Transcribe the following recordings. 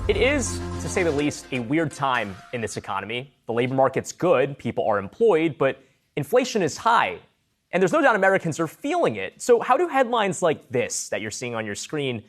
It is, to say the least, a weird time in this economy. The labor market's good, people are employed, but inflation is high. And there's no doubt Americans are feeling it. So how do headlines like this that you're seeing on your screen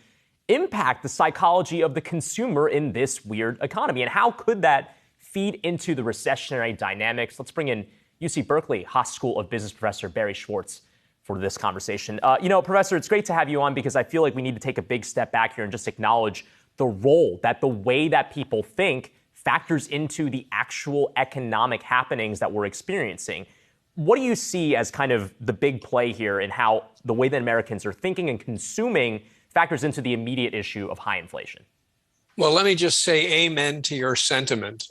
impact the psychology of the consumer in this weird economy? And how could that feed into the recessionary dynamics? Let's bring in UC Berkeley Haas School of Business professor Barry Schwartz for this conversation. Professor, it's great to have you on because I feel like we need to take a big step back here and just acknowledge the role that the way that people think factors into the actual economic happenings that we're experiencing. What do you see as kind of the big play here in how the way that Americans are thinking and consuming factors into the immediate issue of high inflation? Well, let me just say amen to your sentiment.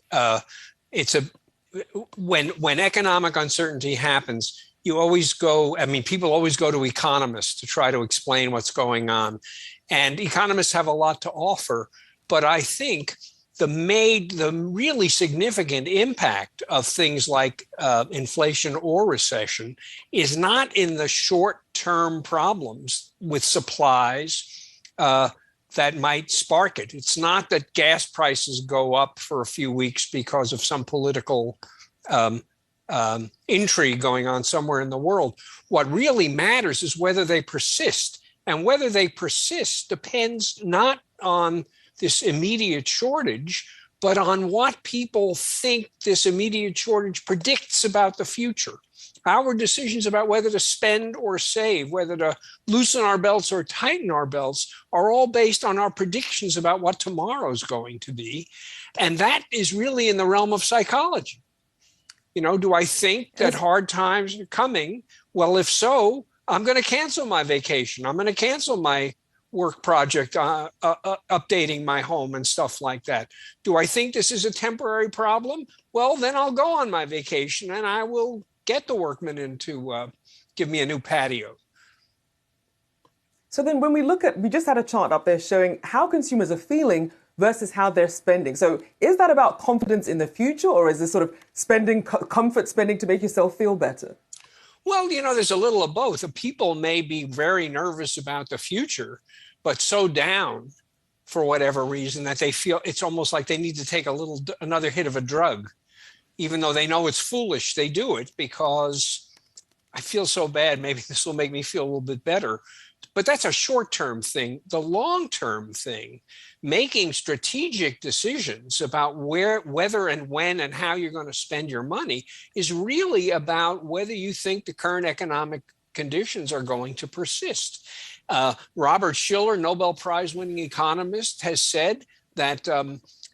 When economic uncertainty happens, people always go to economists to try to explain what's going on. And economists have a lot to offer. But I think the really significant impact of things like inflation or recession is not in the short-term problems with supplies that might spark it. It's not that gas prices go up for a few weeks because of some political intrigue going on somewhere in the world. What really matters is whether they persist. And whether they persist depends not on this immediate shortage, but on what people think this immediate shortage predicts about the future. Our decisions about whether to spend or save, whether to loosen our belts or tighten our belts, are all based on our predictions about what tomorrow's going to be. And that is really in the realm of psychology. Do I think that hard times are coming? Well, if so, I'm going to cancel my vacation. I'm going to cancel my work project, updating my home and stuff like that. Do I think this is a temporary problem? Well, then I'll go on my vacation and I will get the workman in to give me a new patio. So then when we just had a chart up there showing how consumers are feeling versus how they're spending. So is that about confidence in the future, or is this sort of spending, comfort spending to make yourself feel better? Well, there's a little of both. People may be very nervous about the future, but so down for whatever reason that they feel it's almost like they need to take another hit of a drug. Even though they know it's foolish, they do it because I feel so bad. Maybe this will make me feel a little bit better. But that's a short-term thing. The long-term thing, making strategic decisions about whether and when and how you're going to spend your money, is really about whether you think the current economic conditions are going to persist. Robert Shiller, Nobel Prize-winning economist, has said that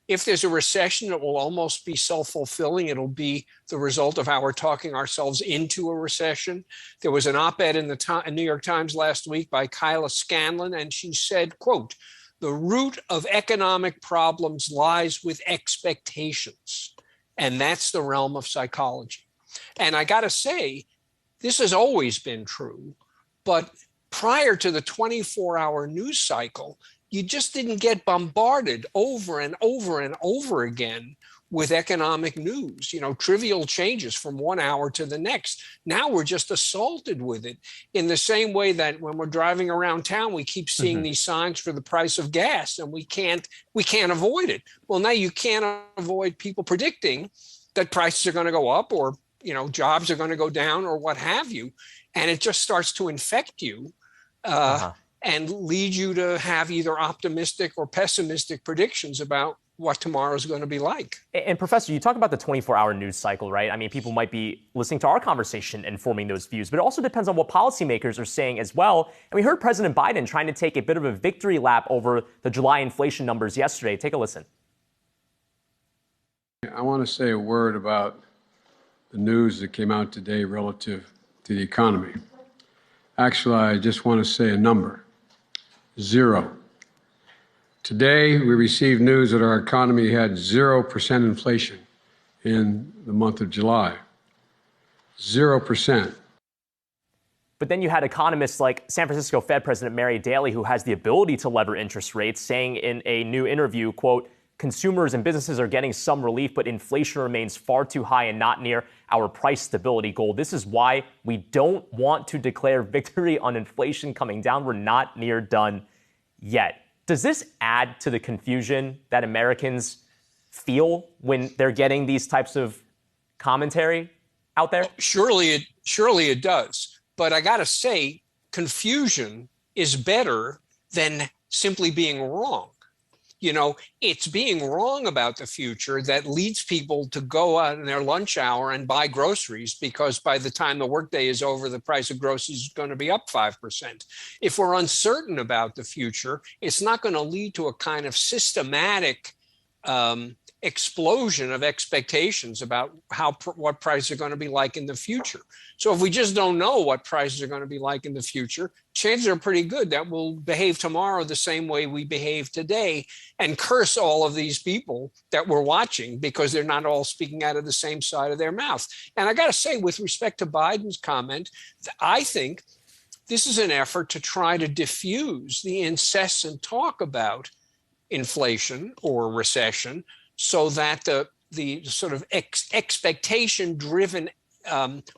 if there's a recession, it will almost be self-fulfilling. It'll be the result of our talking ourselves into a recession. There was an op-ed in the New York Times last week by Kyla Scanlon, and she said, quote, "The root of economic problems lies with expectations." And that's the realm of psychology. And I got to say, this has always been true, but prior to the 24-hour news cycle, you just didn't get bombarded over and over and over again with economic news, trivial changes from 1 hour to the next. Now we're just assaulted with it in the same way that when we're driving around town, we keep seeing these signs for the price of gas and we can't avoid it. Well, now you can't avoid people predicting that prices are going to go up or, jobs are going to go down or what have you. And it just starts to infect you. And lead you to have either optimistic or pessimistic predictions about what tomorrow is going to be like. And Professor, you talk about the 24-hour news cycle, right? I mean, people might be listening to our conversation and forming those views, but it also depends on what policymakers are saying as well. And we heard President Biden trying to take a bit of a victory lap over the July inflation numbers yesterday. Take a listen. I want to say a word about the news that came out today relative to the economy. Actually, I just want to say a number. 0. Today, we received news that our economy had 0% inflation in the month of July. 0%. But then you had economists like San Francisco Fed President Mary Daly, who has the ability to lever interest rates, saying in a new interview, quote, "Consumers and businesses are getting some relief, but inflation remains far too high and not near our price stability goal. This is why we don't want to declare victory on inflation coming down. We're not near done yet." Does this add to the confusion that Americans feel when they're getting these types of commentary out there? Surely it does. But I got to say, confusion is better than simply being wrong. You know, it's being wrong about the future that leads people to go out in their lunch hour and buy groceries, because by the time the workday is over, the price of groceries is going to be up 5%. If we're uncertain about the future, it's not going to lead to a kind of systematic explosion of expectations about what prices are going to be like in the future. So if we just don't know what prices are going to be like in the future, chances are pretty good that we'll behave tomorrow the same way we behave today and curse all of these people that we're watching because they're not all speaking out of the same side of their mouth. And I got to say, with respect to Biden's comment, I think this is an effort to try to diffuse the incessant talk about inflation or recession, so that the sort of expectation-driven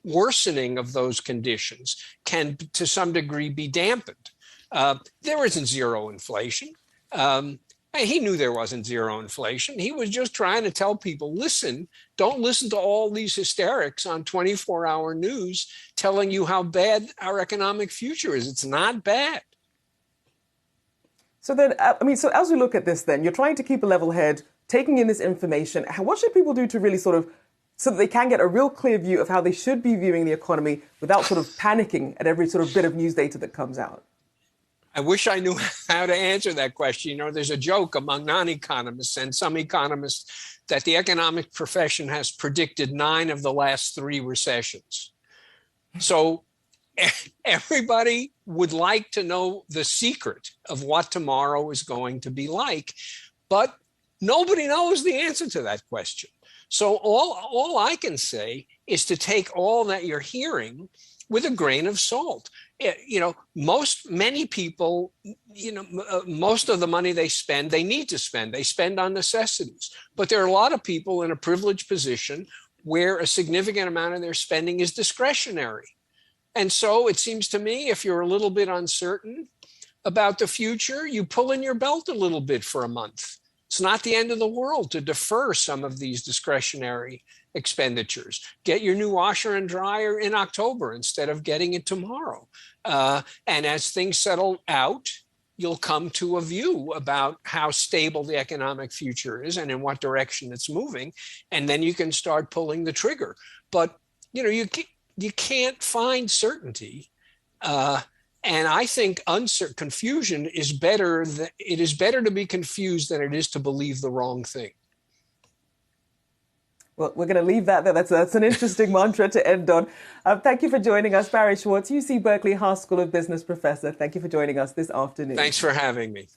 worsening of those conditions can, to some degree, be dampened. There isn't zero inflation. He knew there wasn't zero inflation. He was just trying to tell people, listen, don't listen to all these hysterics on 24-hour news telling you how bad our economic future is. It's not bad. So then, so as we look at this then, you're trying to keep a level head, taking in this information. What should people do to really so that they can get a real clear view of how they should be viewing the economy without sort of panicking at every sort of bit of news data that comes out? I wish I knew how to answer that question. You know, there's a joke among non-economists and some economists that the economic profession has predicted 9 of the last 3 recessions. So everybody would like to know the secret of what tomorrow is going to be like, but nobody knows the answer to that question. So all I can say is to take all that you're hearing with a grain of salt. You know, many people, most of the money they spend, they need to spend. They spend on necessities. But there are a lot of people in a privileged position where a significant amount of their spending is discretionary. And so it seems to me, if you're a little bit uncertain about the future, you pull in your belt a little bit for a month. It's not the end of the world to defer some of these discretionary expenditures. Get your new washer and dryer in October instead of getting it tomorrow. And as things settle out, you'll come to a view about how stable the economic future is and in what direction it's moving. And then you can start pulling the trigger. But, you can't find certainty. And I think confusion is better. It is better to be confused than it is to believe the wrong thing. Well, we're going to leave that there. That's an interesting mantra to end on. Thank you for joining us, Barry Schwartz, UC Berkeley Haas School of Business professor. Thank you for joining us this afternoon. Thanks for having me.